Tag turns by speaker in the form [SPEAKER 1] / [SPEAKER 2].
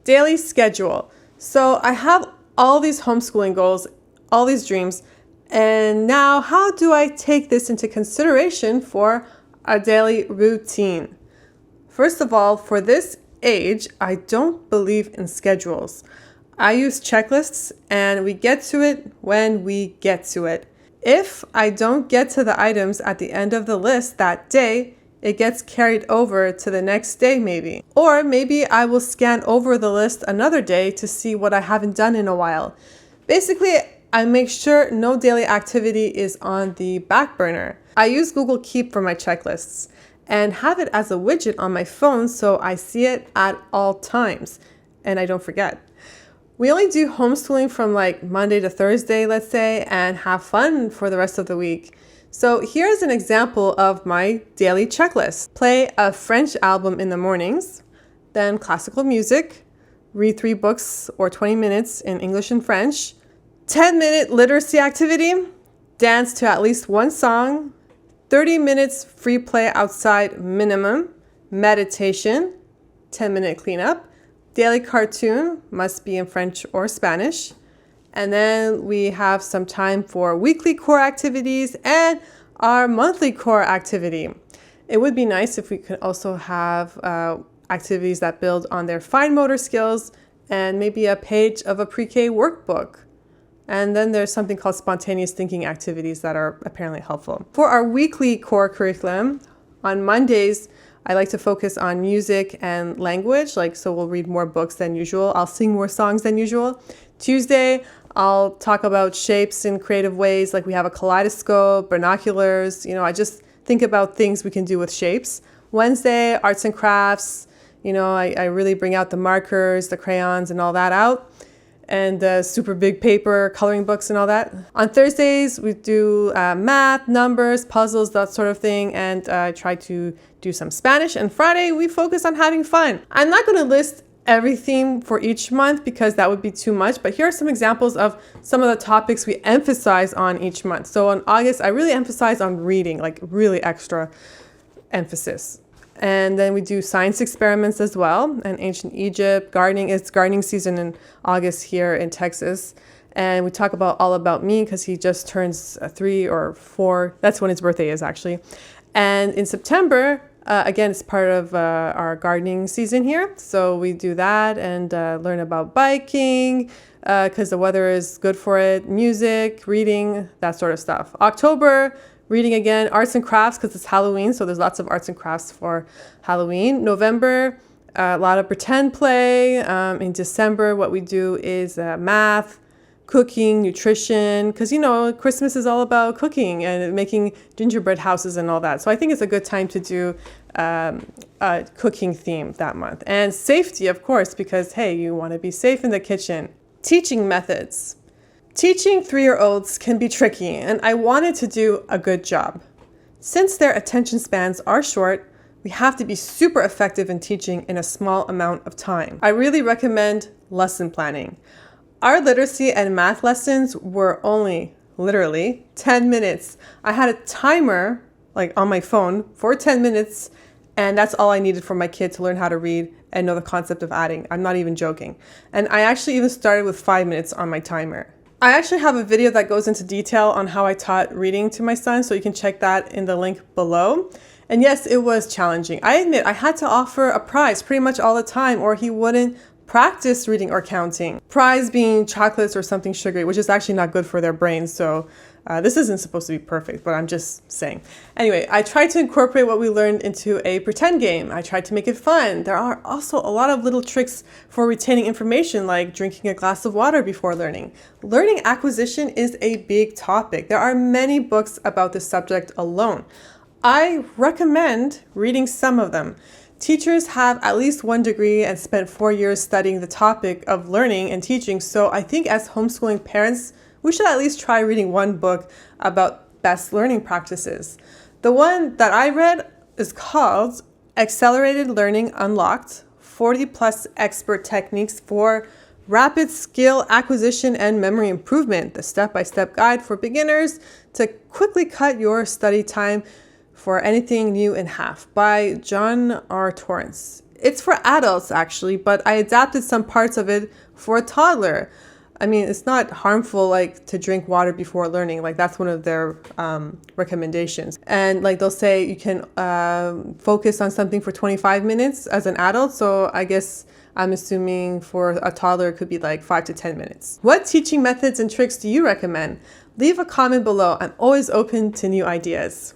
[SPEAKER 1] Daily schedule. So I have all these homeschooling goals, all these dreams, and now how do I take this into consideration for a daily routine? First of all, for this age, I don't believe in schedules. I use checklists and we get to it when we get to it. If I don't get to the items at the end of the list that day, it gets carried over to the next day maybe. Or maybe I will scan over the list another day to see what I haven't done in a while. Basically, I make sure no daily activity is on the back burner. I use Google Keep for my checklists and have it as a widget on my phone so I see it at all times and I don't forget. We only do homeschooling from like Monday to Thursday, let's say, and have fun for the rest of the week. So here's an example of my daily checklist. Play a French album in the mornings, then classical music, read 3 books or 20 minutes in English and French, 10-minute literacy activity, dance to at least one song, 30 minutes free play outside minimum, meditation, 10-minute cleanup, daily cartoon, must be in French or Spanish. And then we have some time for weekly core activities and our monthly core activity. It would be nice if we could also have activities that build on their fine motor skills and maybe a page of a pre-K workbook. And then there's something called spontaneous thinking activities that are apparently helpful. For our weekly core curriculum, on Mondays, I like to focus on music and language, so we'll read more books than usual. I'll sing more songs than usual. Tuesday, I'll talk about shapes in creative ways, like we have a kaleidoscope, binoculars. I just think about things we can do with shapes. Wednesday, arts and crafts. I really bring out the markers, the crayons, and all that out. And super big paper, coloring books and all that. On Thursdays, we do math, numbers, puzzles, that sort of thing, and try to do some Spanish. And Friday, we focus on having fun. I'm not going to list every theme for each month because that would be too much, but here are some examples of some of the topics we emphasize on each month. So in August, I really emphasize on reading, really extra emphasis. And then we do science experiments as well, and ancient Egypt, gardening. It's gardening season in August here in Texas. And we talk all about me because he just turns 3 or 4. That's when his birthday is actually. And in September, again, it's part of our gardening season here. So we do that and learn about biking because the weather is good for it, music, reading, that sort of stuff. October, reading again, arts and crafts because it's Halloween, so there's lots of arts and crafts for Halloween. November, a lot of pretend play. In December, what we do is math, cooking, nutrition, because Christmas is all about cooking and making gingerbread houses and all that. So I think it's a good time to do a cooking theme that month. And safety, of course, because hey, you want to be safe in the kitchen. Teaching methods. Teaching 3-year-olds can be tricky, and I wanted to do a good job. Since their attention spans are short, we have to be super effective in teaching in a small amount of time. I really recommend lesson planning. Our literacy and math lessons were only literally 10 minutes. I had a timer on my phone for 10 minutes, and that's all I needed for my kid to learn how to read and know the concept of adding. I'm not even joking. And I actually even started with 5 minutes on my timer. I actually have a video that goes into detail on how I taught reading to my son, so you can check that in the link below. And yes, it was challenging. I admit I had to offer a prize pretty much all the time or he wouldn't practice reading or counting. Prize being chocolates or something sugary, which is actually not good for their brains. So this isn't supposed to be perfect, but I'm just saying. Anyway, I tried to incorporate what we learned into a pretend game. I tried to make it fun. There are also a lot of little tricks for retaining information, like drinking a glass of water before learning. Learning acquisition is a big topic. There are many books about this subject alone. I recommend reading some of them. Teachers have at least 1 degree and spent 4 years studying the topic of learning and teaching. So I think as homeschooling parents, we should at least try reading one book about best learning practices. The one that I read is called Accelerated Learning Unlocked, 40+ Expert Techniques for Rapid Skill Acquisition and Memory Improvement, the step-by-step guide for beginners to quickly cut your study time for anything new in half, by John R. Torrance. It's for adults actually, but I adapted some parts of it for a toddler. I mean, it's not harmful like to drink water before learning. Like that's one of their recommendations. And like they'll say you can focus on something for 25 minutes as an adult. So I guess I'm assuming for a toddler it could be like 5 to 10 minutes. What teaching methods and tricks do you recommend? Leave a comment below. I'm always open to new ideas.